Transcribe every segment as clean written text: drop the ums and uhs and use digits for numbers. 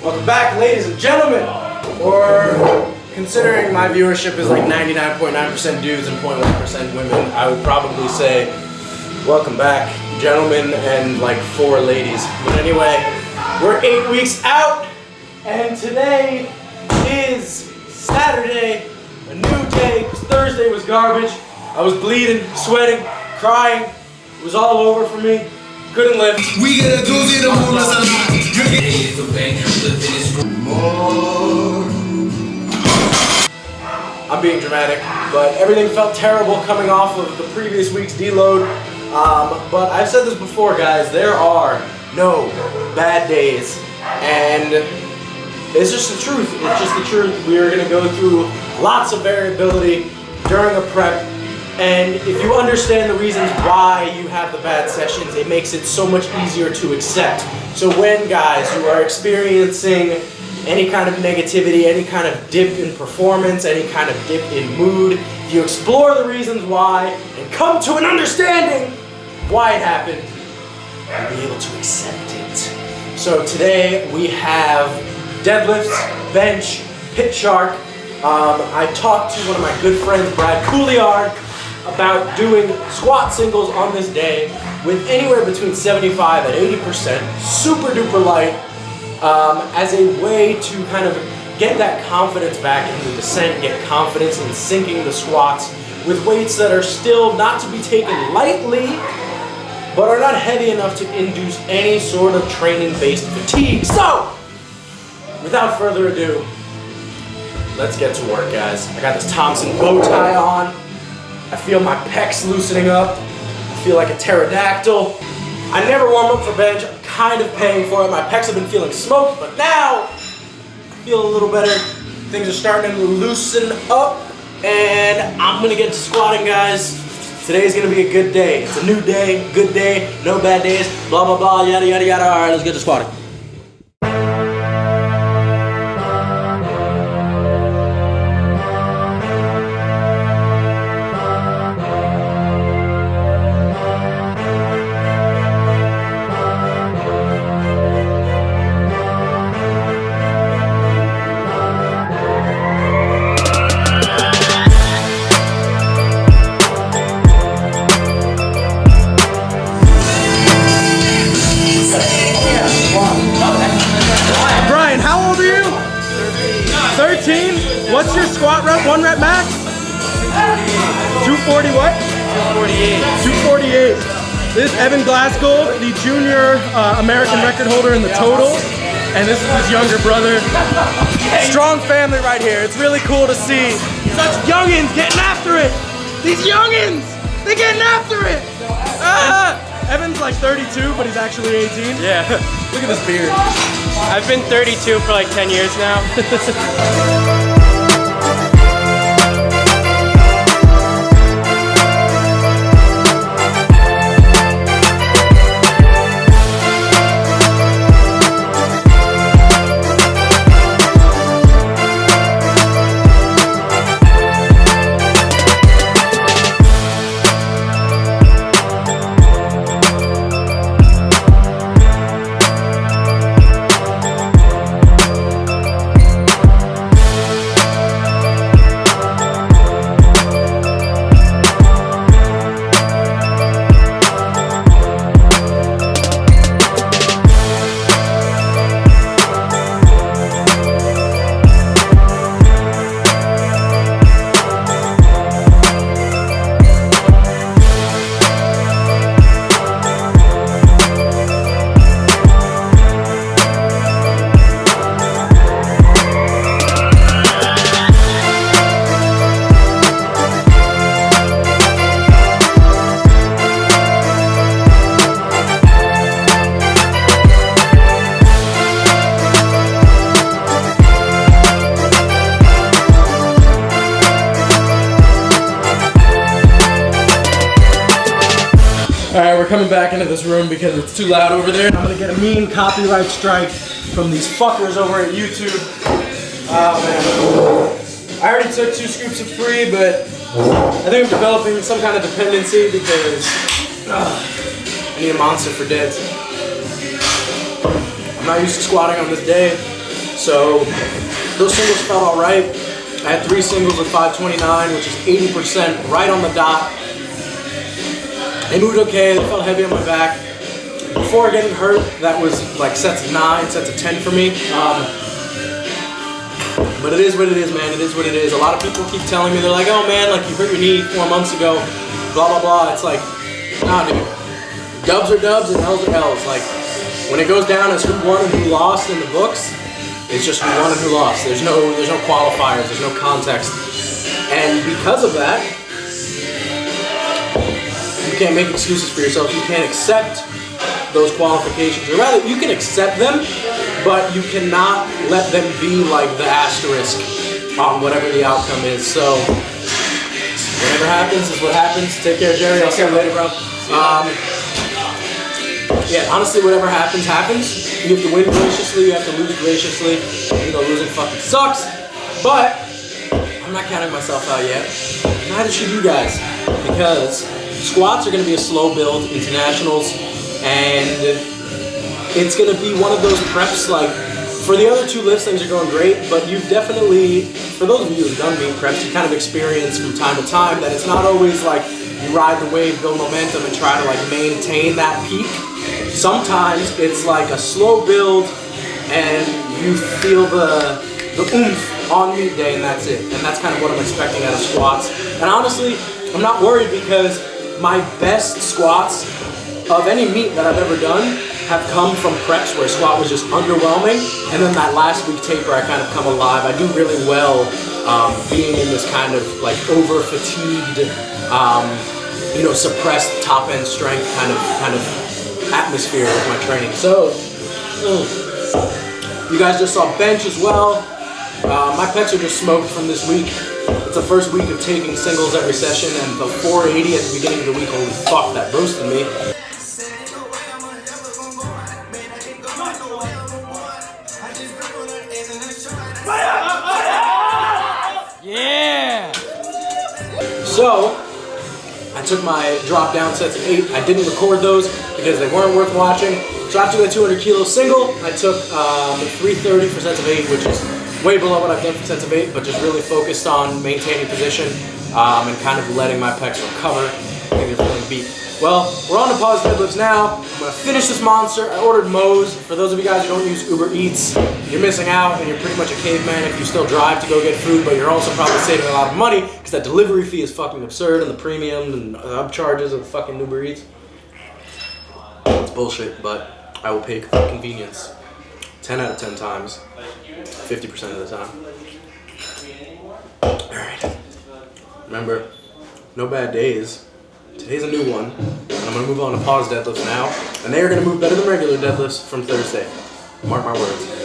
Welcome back, ladies and gentlemen. Or considering my viewership is like 99.9% dudes and 0.1% women, I would probably say welcome back, gentlemen, and like 4 ladies. But anyway, we're 8 weeks out, and today is Saturday, a new day, because Thursday was garbage. I was bleeding, sweating, crying. It was all over for me. Couldn't lift. We gotta do I'm being dramatic, but everything felt terrible coming off of the previous week's deload. But I've said this before, guys, there are no bad days. And it's just the truth. It's just the truth. We are gonna go through lots of variability during a prep. And if you understand the reasons why you have the bad sessions, it makes it so much easier to accept. So when, guys, you are experiencing any kind of negativity, any kind of dip in performance, any kind of dip in mood, if you explore the reasons why and come to an understanding of why it happened, you'll be able to accept it. So today we have deadlifts, bench, pit shark. I talked to one of my good friends, Brad Couliard, about doing squat singles on this day with anywhere between 75 and 80%, super duper light, as a way to kind of get that confidence back in the descent, get confidence in sinking the squats with weights that are still not to be taken lightly, but are not heavy enough to induce any sort of training-based fatigue. So, without further ado, let's get to work, guys. I got this Thompson bow tie on. I feel my pecs loosening up. I feel like a pterodactyl. I never warm up for bench. I'm kind of paying for it. My pecs have been feeling smoked, but now I feel a little better. Things are starting to loosen up, and I'm gonna get to squatting, guys. Today's gonna be a good day. It's a new day, good day, no bad days, blah, blah, blah, yada, yada, yada. All right, let's get to squatting. What's your squat rep? 1 rep max? 240 what? 248. 248. This is Evan Glasgow, the junior American record holder in the total. And this is his younger brother. Strong family right here. It's really cool to see such youngins getting after it. These youngins, they're getting after it. Evan's like 32, but he's actually 18. Yeah. Look at this beard. I've been 32 for like 10 years now. Alright, we're coming back into this room because it's too loud over there. I'm gonna get a mean copyright strike from these fuckers over at YouTube. Oh man. I already took 2 scoops of free, but I think I'm developing some kind of dependency because I need a monster for deads. I'm not used to squatting on this day. So those singles felt all right. I had 3 singles with 529, which is 80% right on the dot. They moved okay, they felt heavy on my back. Before getting hurt, that was like sets of 9, sets of 10 for me. But it is what it is, man. It is what it is. A lot of people keep telling me, they're like, oh man, like you hurt your knee 4 months ago, blah, blah, blah. It's like, nah, dude. Dubs are dubs and L's are L's. Like, when it goes down as who won and who lost in the books, it's just who won and who lost. There's no qualifiers, there's no context. And because of that, you can't make excuses for yourself. You can't accept those qualifications. Or rather, you can accept them, but you cannot let them be like the asterisk on whatever the outcome is. So, whatever happens is what happens. Take care, Jerry. I'll see you later, bro. Yeah, honestly, whatever happens, happens. You have to win graciously, you have to lose graciously. You know, losing fucking sucks. But I'm not counting myself out yet. Neither should you guys. Because squats are going to be a slow build, internationals, and it's going to be one of those preps. Like, for the other 2 lifts, things are going great, but you've definitely, for those of you who've done meet preps, you kind of experience from time to time that it's not always like you ride the wave, build momentum, and try to like maintain that peak. Sometimes it's like a slow build and you feel the oomph on meet day, and that's it. And that's kind of what I'm expecting out of squats. And honestly, I'm not worried because my best squats of any meet that I've ever done have come from preps where squat was just underwhelming, and then that last week taper I kind of come alive. I do really well being in this kind of like over fatigued, you know, suppressed top end strength kind of atmosphere with my training. So you guys just saw bench as well. My pecs are just smoked from this week. It's the first week of taking singles every session, and the 480 at the beginning of the week, holy fuck, that roasted me. Yeah! So, I took my drop down sets of 8. I didn't record those because they weren't worth watching. So after the 200 kilo single, I took 330 for sets of 8, which is way below what I've done for sets of 8, but just really focused on maintaining position and kind of letting my pecs recover. Maybe they're feeling beat. Well, we're on to pause deadlifts now. I'm gonna finish this monster. I ordered Moe's. For those of you guys who don't use Uber Eats, you're missing out and you're pretty much a caveman if you still drive to go get food, but you're also probably saving a lot of money because that delivery fee is fucking absurd, and the premium and upcharges of fucking Uber Eats. It's bullshit, but I will pay for convenience 10 out of 10 times, 50% of the time. Alright. Remember, no bad days. Today's a new one, and I'm going to move on to pause deadlifts now, and they are going to move better than regular deadlifts from Thursday. Mark my words.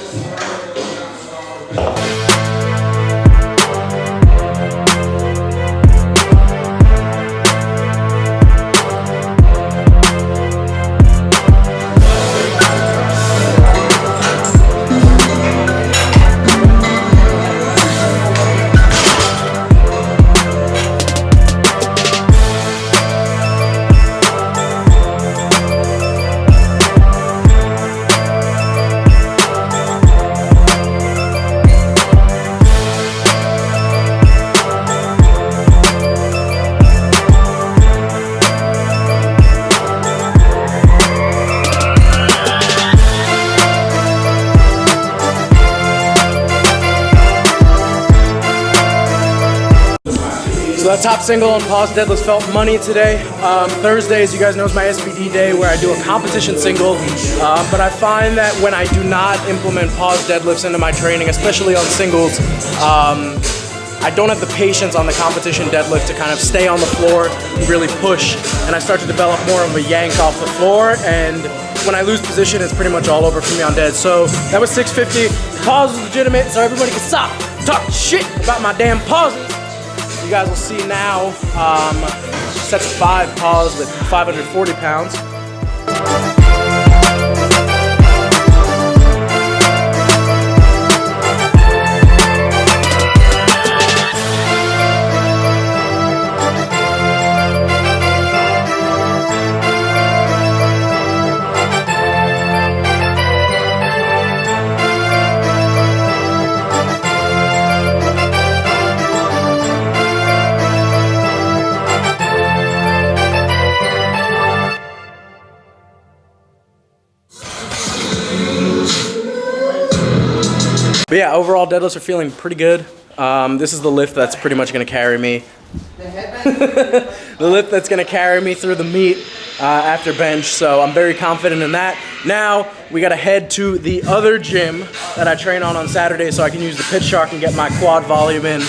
So that top single on pause deadlifts felt money today. Thursday, as you guys know, is my SBD day where I do a competition single. But I find that when I do not implement pause deadlifts into my training, especially on singles, I don't have the patience on the competition deadlift to kind of stay on the floor and really push. And I start to develop more of a yank off the floor. And when I lose position, it's pretty much all over for me on dead. So that was 650. Pause is legitimate, so everybody can stop talking shit about my damn pauses. You guys will see now sets of 5 pause with 540 pounds. But yeah, overall deadlifts are feeling pretty good. This is the lift that's pretty much gonna carry me. The lift that's gonna carry me through the meet after bench, so I'm very confident in that. Now, we gotta head to the other gym that I train on Saturday so I can use the pitch shark and get my quad volume in,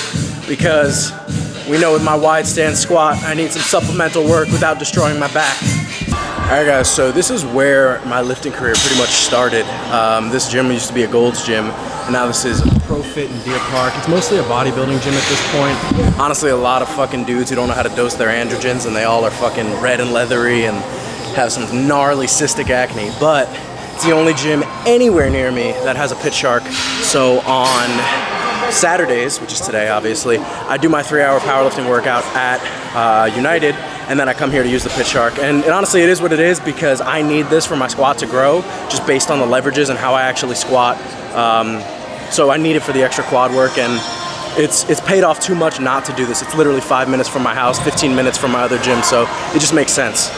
because we know with my wide stance squat, I need some supplemental work without destroying my back. Alright guys, so this is where my lifting career pretty much started. This gym used to be a Gold's gym, and now this is ProFit in Deer Park. It's mostly a bodybuilding gym at this point. Honestly, a lot of fucking dudes who don't know how to dose their androgens, and they all are fucking red and leathery and have some gnarly cystic acne. But it's the only gym anywhere near me that has a pitch shark. So on Saturdays, which is today obviously, I do my 3-hour powerlifting workout at United, and then I come here to use the pitch shark. And honestly, it is what it is, because I need this for my squat to grow, just based on the leverages and how I actually squat. So I need it for the extra quad work, and it's paid off too much not to do this. It's literally 5 minutes from my house, 15 minutes from my other gym, so it just makes sense.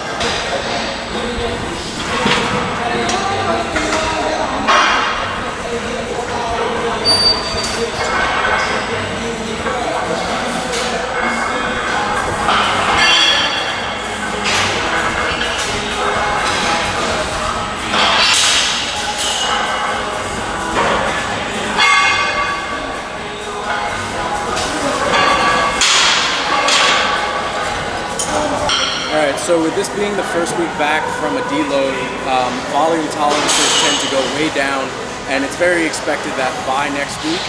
So with this being the first week back from a deload, volume tolerances tend to go way down, and it's very expected that by next week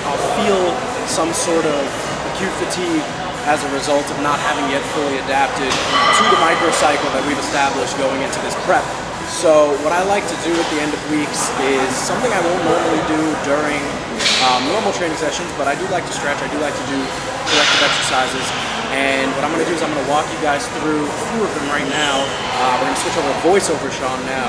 I'll feel some sort of acute fatigue as a result of not having yet fully adapted to the microcycle that we've established going into this prep. So what I like to do at the end of weeks is something I won't normally do during normal training sessions, but I do like to stretch, I do like to do corrective exercises. And what I'm going to do is I'm going to walk you guys through a few of them right now. We're going to switch over to voiceover Sean now,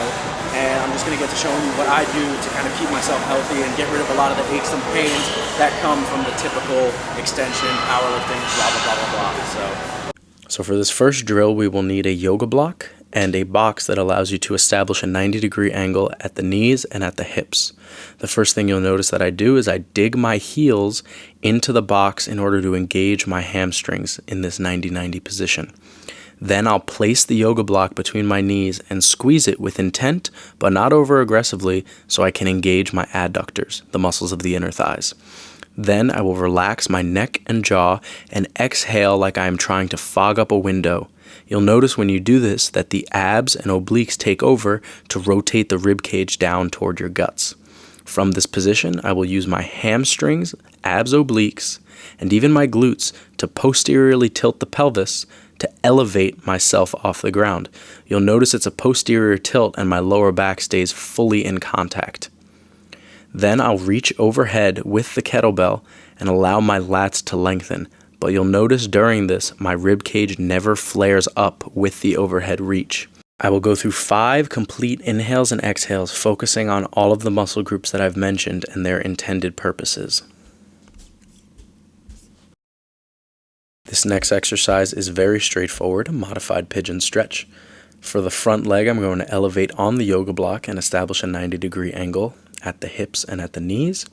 and I'm just going to get to showing you what I do to kind of keep myself healthy and get rid of a lot of the aches and pains that come from the typical extension, powerlifting, blah, blah, blah, blah, blah. So for this first drill, we will need a yoga block and a box that allows you to establish a 90-degree angle at the knees and at the hips. The first thing you'll notice that I do is I dig my heels into the box in order to engage my hamstrings in this 90-90 position. Then I'll place the yoga block between my knees and squeeze it with intent, but not over aggressively, so I can engage my adductors, the muscles of the inner thighs. Then I will relax my neck and jaw and exhale like I am trying to fog up a window. You'll notice when you do this that the abs and obliques take over to rotate the rib cage down toward your guts. From this position, I will use my hamstrings, abs, obliques, and even my glutes to posteriorly tilt the pelvis to elevate myself off the ground. You'll notice it's a posterior tilt and my lower back stays fully in contact. Then I'll reach overhead with the kettlebell and allow my lats to lengthen. But you'll notice during this, my rib cage never flares up with the overhead reach. I will go through 5 complete inhales and exhales, focusing on all of the muscle groups that I've mentioned and their intended purposes. This next exercise is very straightforward, a modified pigeon stretch. For the front leg, I'm going to elevate on the yoga block and establish a 90-degree angle at the hips and at the knees.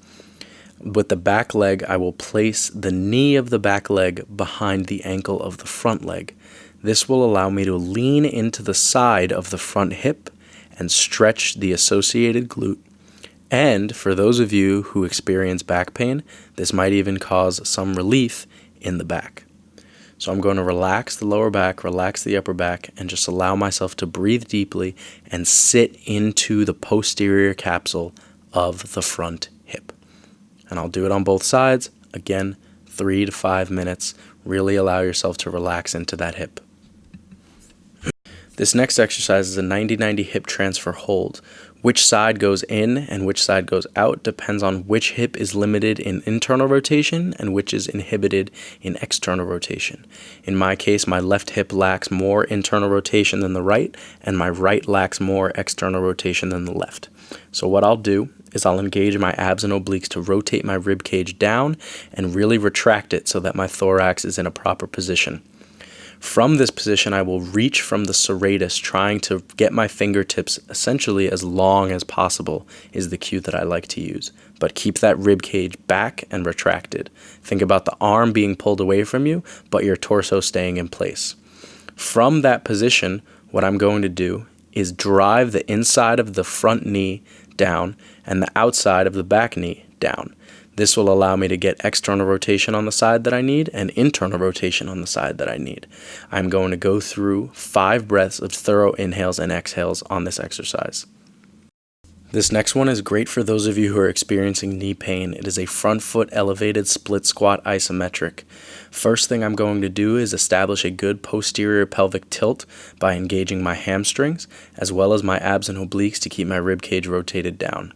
With the back leg, I will place the knee of the back leg behind the ankle of the front leg. This will allow me to lean into the side of the front hip and stretch the associated glute. And for those of you who experience back pain, this might even cause some relief in the back. So I'm going to relax the lower back, relax the upper back, and just allow myself to breathe deeply and sit into the posterior capsule of the front hip. And I'll do it on both sides. Again, 3 to 5 minutes. Really allow yourself to relax into that hip. This next exercise is a 90-90 hip transfer hold. Which side goes in and which side goes out depends on which hip is limited in internal rotation and which is inhibited in external rotation. In my case, my left hip lacks more internal rotation than the right, and my right lacks more external rotation than the left. So what I'll do is I'll engage my abs and obliques to rotate my rib cage down and really retract it so that my thorax is in a proper position. From this position, I will reach from the serratus, trying to get my fingertips essentially as long as possible is the cue that I like to use. But keep that rib cage back and retracted. Think about the arm being pulled away from you, but your torso staying in place. From that position, what I'm going to do is drive the inside of the front knee down and the outside of the back knee down. This will allow me to get external rotation on the side that I need and internal rotation on the side that I need. I'm going to go through 5 breaths of thorough inhales and exhales on this exercise. This next one is great for those of you who are experiencing knee pain. It is a front foot elevated split squat isometric. First thing I'm going to do is establish a good posterior pelvic tilt by engaging my hamstrings as well as my abs and obliques to keep my rib cage rotated down.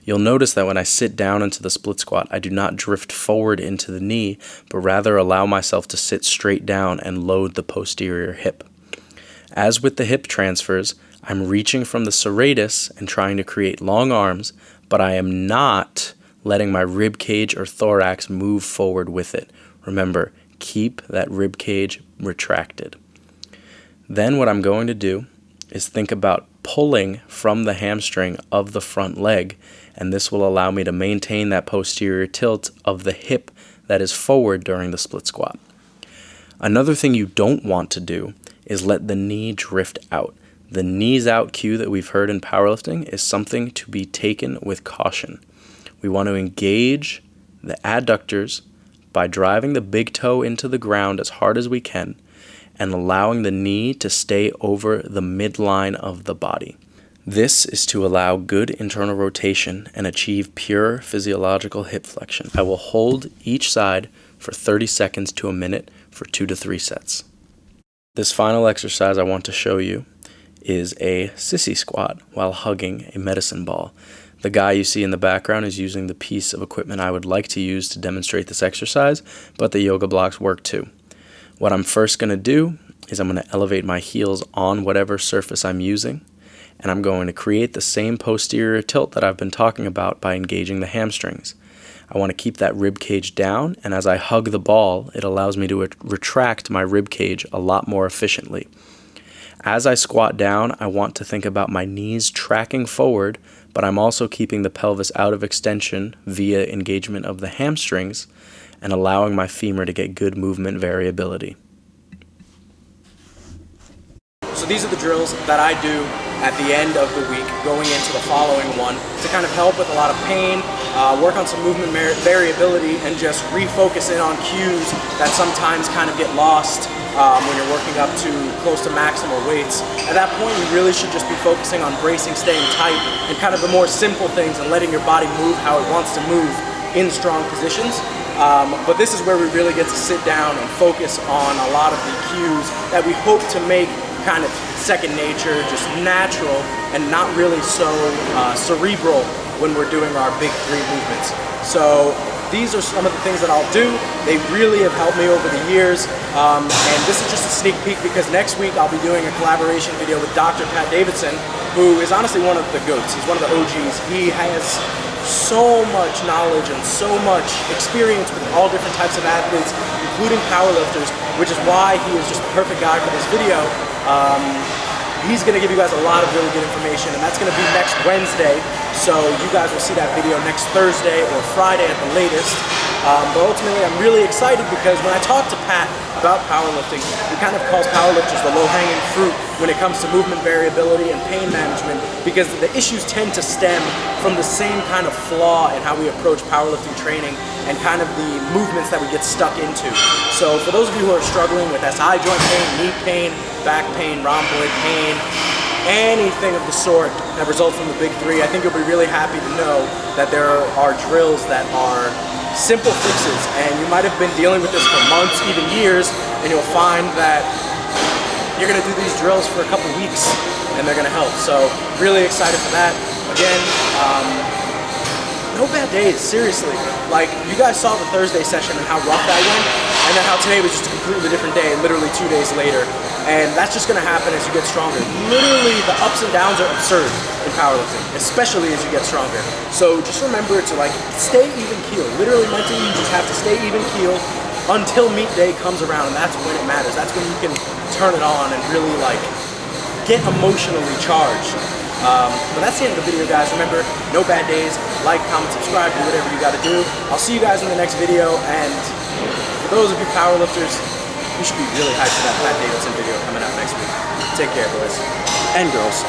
You'll notice that when I sit down into the split squat, I do not drift forward into the knee, but rather allow myself to sit straight down and load the posterior hip. As with the hip transfers, I'm reaching from the serratus and trying to create long arms, but I am not letting my rib cage or thorax move forward with it. Remember, keep that rib cage retracted. Then what I'm going to do is think about pulling from the hamstring of the front leg, and this will allow me to maintain that posterior tilt of the hip that is forward during the split squat. Another thing you don't want to do is let the knee drift out. The knees out cue that we've heard in powerlifting is something to be taken with caution. We want to engage the adductors by driving the big toe into the ground as hard as we can and allowing the knee to stay over the midline of the body. This is to allow good internal rotation and achieve pure physiological hip flexion. I will hold each side for 30 seconds to a minute for 2 to 3 sets. This final exercise I want to show you is a sissy squat while hugging a medicine ball. The guy you see in the background is using the piece of equipment I would like to use to demonstrate this exercise, but the yoga blocks work too. What I'm first going to do is I'm going to elevate my heels on whatever surface I'm using, and I'm going to create the same posterior tilt that I've been talking about by engaging the hamstrings. I want to keep that rib cage down, and as I hug the ball, it allows me to retract my rib cage a lot more efficiently. As I squat down, I want to think about my knees tracking forward, but I'm also keeping the pelvis out of extension via engagement of the hamstrings and allowing my femur to get good movement variability. So these are the drills that I do at the end of the week going into the following one to kind of help with a lot of pain, work on some movement variability, and just refocus in on cues that sometimes kind of get lost when you're working up to close to maximal weights. At that point, you really should just be focusing on bracing, staying tight, and kind of the more simple things and letting your body move how it wants to move in strong positions. But this is where we really get to sit down and focus on a lot of the cues that we hope to make kind of second nature, just natural, and not really so cerebral when we're doing our big 3 movements. So these are some of the things that I'll do. They really have helped me over the years. And this is just a sneak peek because next week I'll be doing a collaboration video with Dr. Davidson, who is honestly one of the GOATs. He's one of the OGs. He has so much knowledge and so much experience with all different types of athletes, including powerlifters, which is why he is just the perfect guy for this video. He's going to give you guys a lot of really good information, and that's going to be next Wednesday, so you guys will see that video next Thursday or Friday at the latest. But ultimately, I'm really excited because when I talk to Pat about powerlifting, he kind of calls powerlifters the low-hanging fruit when it comes to movement variability and pain management, because the issues tend to stem from the same kind of flaw in how we approach powerlifting training and kind of the movements that we get stuck into. So for those of you who are struggling with SI joint pain, knee pain, back pain, rhomboid pain, anything of the sort that results from the big 3, I think you'll be really happy to know that there are drills that are simple fixes, and you might have been dealing with this for months, even years, and you'll find that you're going to do these drills for a couple weeks and they're going to help. So really excited for that. Again, no bad days, seriously. Like, you guys saw the Thursday session and how rough that went, and then how today was just a completely different day, literally 2 days later. And that's just gonna happen as you get stronger. Literally, the ups and downs are absurd in powerlifting, especially as you get stronger. So just remember to, like, stay even keel. Literally, mentally, you just have to stay even keel, until meet day comes around, and that's when it matters. That's when you can turn it on and really like get emotionally charged. But that's the end of the video, guys. Remember, no bad days. Like, comment, subscribe, do whatever you gotta do. I'll see you guys in the next video, and for those of you powerlifters, you should be really hyped for that Davidson video coming out next week. Take care, boys. And girls.